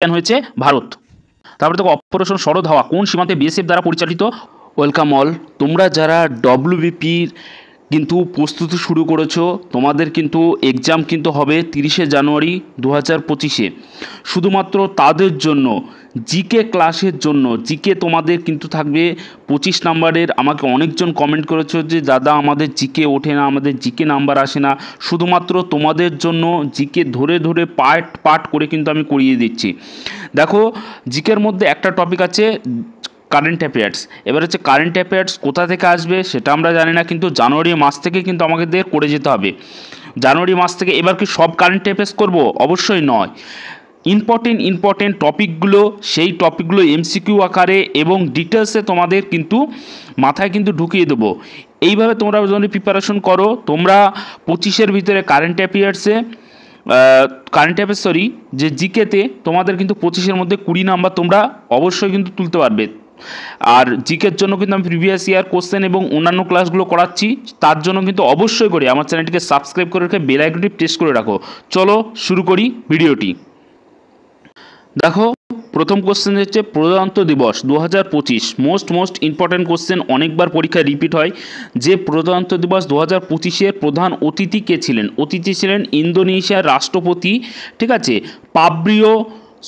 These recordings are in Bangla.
চ্যাম্পিয়ন হয়েছে ভারত। তারপরে দেখো অপারেশন শরদ হাওয়া কোন সীমান্তে বিএসএফ দ্বারা পরিচালিত? ওয়েলকাম অল, তোমরা যারা ডব্লিউবিপির কিন্তু প্রস্তুতি শুরু করেছো, তোমাদের কিন্তু এক্সাম কিন্তু হবে 30শে জানুয়ারি 2025-এ। শুধুমাত্র তাদের জন্য জিকে ক্লাসের জন্য জিকে তোমাদের কিন্তু থাকবে 25 নাম্বারের। আমাকে অনেকজন কমেন্ট করেছো যে দাদা আমাদের জিকে ওঠে না, আমাদের জিকে নাম্বার আসে না। শুধুমাত্র তোমাদের জন্য জিকে ধরে ধরে পার্ট পার্ট করে কিন্তু আমি করিয়ে দিচ্ছি। দেখো জিকের মধ্যে একটা টপিক আছে কারেন্ট অ্যাফেয়ার্স। এবার হচ্ছে কারেন্ট অ্যাফেয়ার্স কোথা থেকে আসবে সেটা আমরা জানি না, কিন্তু জানুয়ারি মাস থেকে কিন্তু আমাদের করে যেতে হবে। জানুয়ারি মাস থেকে এবার কি সব কারেন্ট অ্যাফেয়ার্স করব? অবশ্যই নয়। ইম্পর্টেন্ট টপিকগুলো, সেই টপিকগুলো এমসিকিউ আকারে এবং ডিটেলসে তোমাদের কিন্তু মাথায় কিন্তু ঢুকিয়ে দেবো। এইভাবে তোমরা যদি প্রিপারেশন করো, তোমরা 25-এর ভিতরে কারেন্ট অ্যাফেয়ার্স যে জিকেতে তোমাদের কিন্তু 25-এর মধ্যে 20 নাম্বার তোমরা অবশ্যই কিন্তু তুলতে পারবে। আর জিকের জন্য কিন্তু আমি প্রিভিয়াস ইয়ার কোশ্চেন এবং অন্যান্য ক্লাসগুলো করাচ্ছি, তার জন্য কিন্তু অবশ্যই করে আমার চ্যানেলটিকে সাবস্ক্রাইব করে রেখে বেল আইকনটি প্রেস করে রাখো। চলো শুরু করি ভিডিওটি। দেখো প্রথম কোশ্চেন হচ্ছে প্রজাতন্ত্র দিবস 2025 মোস্ট ইম্পর্ট্যান্ট কোশ্চেন, অনেকবার পরীক্ষায় রিপিট হয় যে প্রজাতন্ত্র দিবস 2025-এর প্রধান অতিথি কে ছিলেন? অতিথি ছিলেন ইন্দোনেশিয়ার রাষ্ট্রপতি, ঠিক আছে, পাবলিও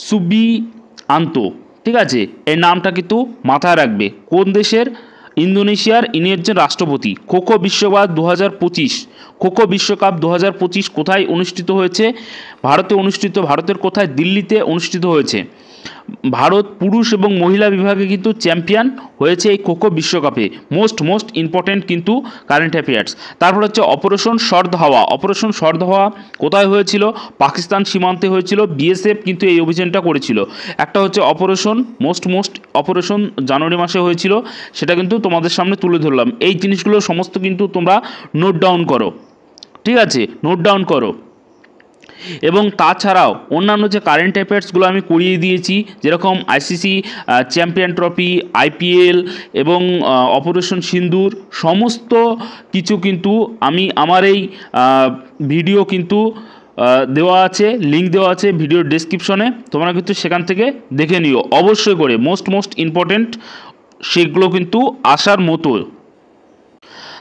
সুবিআন্তো। ঠিক আছে, এই নামটা কিন্তু মাথায় রাখবে। কোন দেশের? ইন্দোনেশিয়ার, ইনি হচ্ছেন রাষ্ট্রপতি। খোখো বিশ্বকাপ 2025, খোখো বিশ্বকাপ 2025 কোথায় অনুষ্ঠিত হয়েছে? ভারতে অনুষ্ঠিত। ভারতের কোথায়? দিল্লিতে অনুষ্ঠিত হয়েছে। ভারত পুরুষ এবং মহিলা বিভাগে কিন্তু চ্যাম্পিয়ন হয়েছে এই খোখো বিশ্বকাপে। মোস্ট ইম্পর্ট্যান্ট কিন্তু কারেন্ট অ্যাফেয়ার্স। তারপর হচ্ছে অপারেশন শরদ হাওয়া। অপারেশন শরদ হাওয়া কোথায় হয়েছিল? পাকিস্তান সীমান্তে হয়েছিল। বিএসএফ কিন্তু এই অভিযানটা করেছিল। একটা হচ্ছে অপারেশন মোস্ট অপারেশন জানুয়ারি মাসে হয়েছিল, সেটা কিন্তু তোমাদের সামনে তুলে ধরলাম। এই জিনিসগুলো সমস্ত কিন্তু তোমরা নোট ডাউন করো, ঠিক আছে, নোট ডাউন করো। এবং তাছাড়াও অন্যান্য যে কারেন্ট অ্যাফেয়ার্সগুলো আমি করিয়ে দিয়েছি, যেরকম আইসিসি চ্যাম্পিয়ন ট্রফি, আইপিএল এবং অপারেশন সিন্দুর, সমস্ত কিছু কিন্তু আমি আমার এই ভিডিও কিন্তু দেওয়া আছে, লিঙ্ক দেওয়া আছে ভিডিওর ডেসক্রিপশনে, তোমরা কিন্তু সেখান থেকে দেখে নিও অবশ্যই করে। মোস্ট ইম্পর্ট্যান্ট সেগুলো কিন্তু আসার মতো।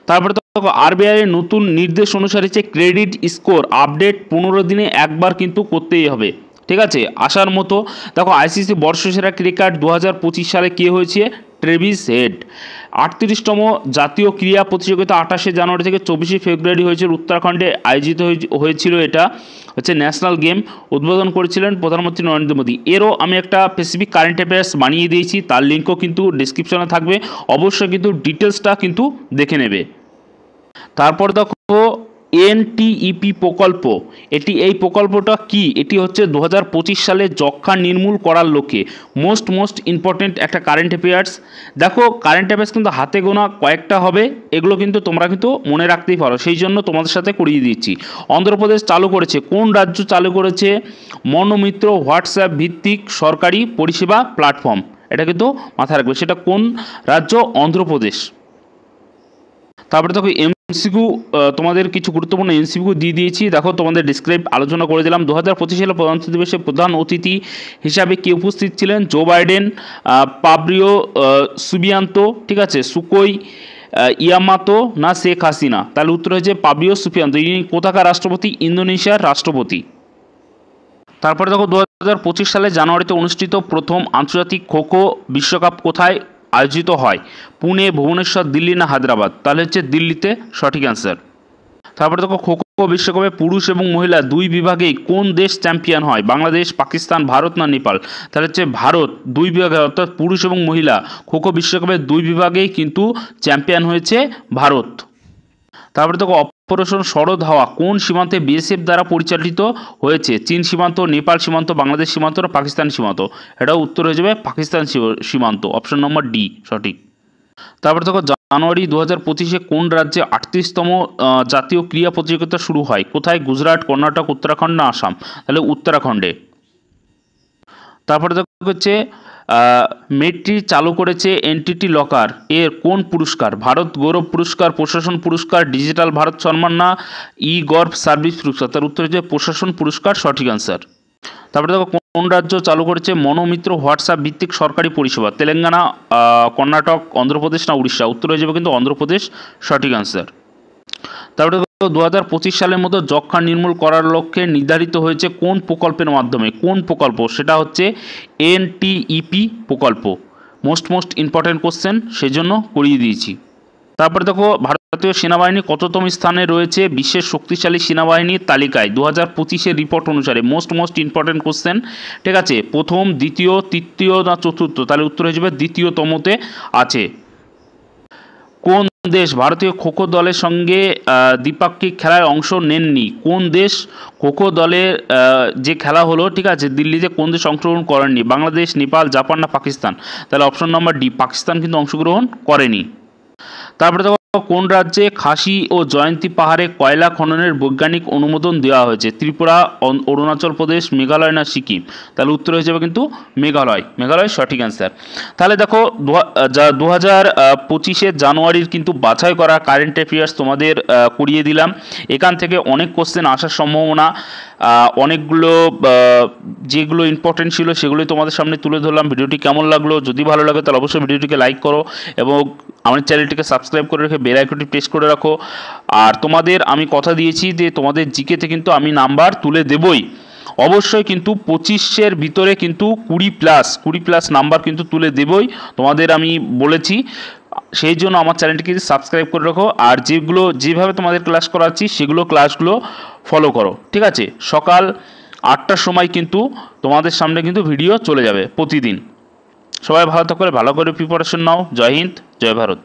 তারপরে তো আরবিআই এর নতুন নির্দেশ অনুসারে যে ক্রেডিট স্কোর আপডেট 15 দিনে একবার কিন্তু করতেই হবে, ঠিক আছে, আসার মতো। দেখো আইসিসি বর্ষসেরা ক্রিকেট 2025 সালে কে হয়েছে? Travis head. 38তম জাতীয় ক্রীড়া প্রতিযোগিতা 28শে জানুয়ারি থেকে 24শে ফেব্রুয়ারি হয়েছিল উত্তরাখণ্ডে আয়োজিত হয়েছিল। এটা হচ্ছে ন্যাশনাল গেম। উদ্বোধন করেছিলেন প্রধানমন্ত্রী নরেন্দ্র মোদী। এরও আমি একটা স্পেসিফিক কারেন্ট অ্যাফেয়ার্স বানিয়ে দিয়েছি, তার লিঙ্কও কিন্তু ডিসক্রিপশনে থাকবে, অবশ্যই কিন্তু ডিটেলসটা কিন্তু দেখে নেবে। তারপর দেখো এনটিইপি প্রকল্প, এই প্রকল্পটা কি? এটি হচ্ছে 2025 সালে যক্ষ্মা নির্মূল করার লক্ষ্যে। মোস্ট ইম্পর্টেন্ট একটা কারেন্ট অ্যাফেয়ার্স। দেখো কারেন্ট অ্যাফেয়ার্স কিন্তু হাতে গোনা কয়েকটা হবে, এগুলো কিন্তু তোমরা কিন্তু মনে রাখতেই পারো, সেই জন্য তোমাদের সাথে করিয়ে দিচ্ছি। অন্ধ্রপ্রদেশ চালু করেছে, কোন রাজ্য চালু করেছে? মনোমিত্র হোয়াটসঅ্যাপ ভিত্তিক সরকারি পরিষেবা প্ল্যাটফর্ম, এটা কিন্তু মাথায় রাখবে। সেটা কোন রাজ্য? অন্ধ্রপ্রদেশ। তারপরে দেখো এমসিকিউ, তোমাদের কিছু গুরুত্বপূর্ণ এমসিকিউ দিয়ে দিয়েছি। দেখো তোমাদের ডিসক্রাইব আলোচনা করে দিলাম। 2025 সালে প্রধানমন্ত্রী দিবসে প্রধান অতিথি হিসাবে কে উপস্থিত ছিলেন? জো বাইডেন, পাবলিও সুবিআন্তো, ঠিক আছে, সুকোই ইয়ামাতো না শেখ হাসিনা? তাহলে উত্তর হয়েছে পাবলিও সুবিআন্তো। ইনি কোথাকার রাষ্ট্রপতি? ইন্দোনেশিয়ার রাষ্ট্রপতি। তারপরে দেখো 2025 সালে জানুয়ারিতে অনুষ্ঠিত প্রথম আন্তর্জাতিক খোখো বিশ্বকাপ কোথায় আয়োজিত হয়? পুনে, ভুবনেশ্বর, দিল্লি না হায়দ্রাবাদ? তাহলে হচ্ছে দিল্লিতে সঠিক অ্যান্সার। তারপরে দেখো খোখো বিশ্বকাপে পুরুষ এবং মহিলা দুই বিভাগেই কোন দেশ চ্যাম্পিয়ন হয়? বাংলাদেশ, পাকিস্তান, ভারত না নেপাল? তাহলে হচ্ছে ভারত। দুই বিভাগে অর্থাৎ পুরুষ এবং মহিলা খোখো বিশ্বকাপের দুই বিভাগেই কিন্তু চ্যাম্পিয়ন হয়েছে ভারত। তারপরে দেখো অপারেশন শরদ হাওয়া কোন সীমান্তে বিএসএফ দ্বারা পরিচালিত হয়েছে? চীন সীমান্ত, নেপাল সীমান্ত, বাংলাদেশ সীমান্ত না পাকিস্তান সীমান্ত? এটাও উত্তর হয়ে যাবে পাকিস্তান সীমান্ত, অপশন নম্বর ডি সঠিক। তারপরে দেখো জানুয়ারি 2025-এ কোন রাজ্যে 38তম জাতীয় ক্রীড়া প্রতিযোগিতা শুরু হয়? কোথায়? গুজরাট, কর্ণাটক, উত্তরাখণ্ড না আসাম? তাহলে উত্তরাখণ্ডে। তারপরে দেখো হচ্ছে মেট্রি চালু করেছে এনটিটি লকার এর কোন পুরস্কার? ভারত গৌরব পুরস্কার, প্রশাসন পুরস্কার, ডিজিটাল ভারত সম্মান না ই গর্ভ সার্ভিস পুরস্কার? তার উত্তর হচ্ছে প্রশাসন পুরস্কার সঠিক অ্যান্সার। তারপরে দেখো কোন রাজ্য চালু করেছে মনোমিত্র হোয়াটসঅ্যাপ ভিত্তিক সরকারি পরিষেবা? তেলেঙ্গানা, কর্ণাটক, অন্ধ্রপ্রদেশ না উড়িষ্যা? উত্তর হয়ে যাবে কিন্তু অন্ধ্রপ্রদেশ, সঠিক আনসার। তারপরে 2025 সালের মধ্যে যক্ষ্মা নির্মূল করার লক্ষ্যে নির্ধারিত হয়েছে কোন প্রকল্পের মাধ্যমে? কোন প্রকল্প? সেটা হচ্ছে NTEP প্রকল্প। মোস্ট ইম্পর্টেন্ট কোশ্চেন, সেজন্য করিয়ে দিয়েছি। তারপরে দেখো ভারতীয় সেনাবাহিনী কততম স্থানে রয়েছে বিশ্বের শক্তিশালী সেনাবাহিনীর তালিকায় 2025-এর রিপোর্ট অনুসারে? মোস্ট ইম্পর্টেন্ট কোশ্চেন, ঠিক আছে। প্রথম, দ্বিতীয়, তৃতীয় না চতুর্থ? তাহলে উত্তর হয়ে যাবে দ্বিতীয়তমতে আছে। কোন দেশ ভারতীয় খোখো দলের সঙ্গে দ্বিপাক্ষিক খেলায় অংশ নেননি? কোন দেশ খোখো দলের যে খেলা হলো, ঠিক আছে, দিল্লিতে, কোন দেশ অংশগ্রহণ করেননি? বাংলাদেশ, নেপাল, জাপান না পাকিস্তান? তাহলে অপশন নাম্বার ডি, পাকিস্তান কিন্তু অংশগ্রহণ করেনি। তারপরে দেখো কোন রাজ্যে খাসি ও জয়ন্তী পাহাড়ে কয়লা খননের বৈজ্ঞানিক অনুমোদন দেওয়া হয়েছে? ত্রিপুরা, অরুণাচল প্রদেশ, মেঘালয় না সিকিম? তাহলে উত্তর হয়ে যাবে কিন্তু মেঘালয় সঠিক অ্যান্সার। তাহলে দেখো 2025-এর জানুয়ারির কিন্তু বাছাই করা কারেন্ট অ্যাফেয়ার্স তোমাদের করিয়ে দিলাম। এখান থেকে অনেক কোশ্চেন আসার সম্ভাবনা, অনেকগুলো যেগুলো ইম্পর্টেন্ট ছিল সেগুলোই তোমাদের সামনে তুলে ধরলাম। ভিডিওটি কেমন লাগলো? যদি ভালো লাগে তাহলে অবশ্যই ভিডিওটিকে লাইক করো এবং আমার চ্যানেলটিকে সাবস্ক্রাইব করে রেখে বেল আইকনটি প্রেস করে রাখো। আর তোমাদের আমি কথা দিয়েছি যে তোমাদের জিকেতে কিন্তু আমি নাম্বার তুলে দেবই অবশ্যই, কিন্তু 25-এর ভিতরে কিন্তু 20+ নাম্বার কিন্তু তুলে দেবই, তোমাদের আমি বলেছি। সেই জন্য আমার চ্যানেলটিকে সাবস্ক্রাইব করে রাখো, আর যেভাবে তোমাদের ক্লাস করাচ্ছি সেগুলো ক্লাসগুলো ফলো করো, ঠিক আছে। সকাল 8টার সময় কিন্তু তোমাদের সামনে কিন্তু ভিডিও চলে যাবে প্রতিদিন। সবাই ভালো থাকলে ভালো করে প্রিপারেশন নাও। জয় হিন্দ, জয় ভারত।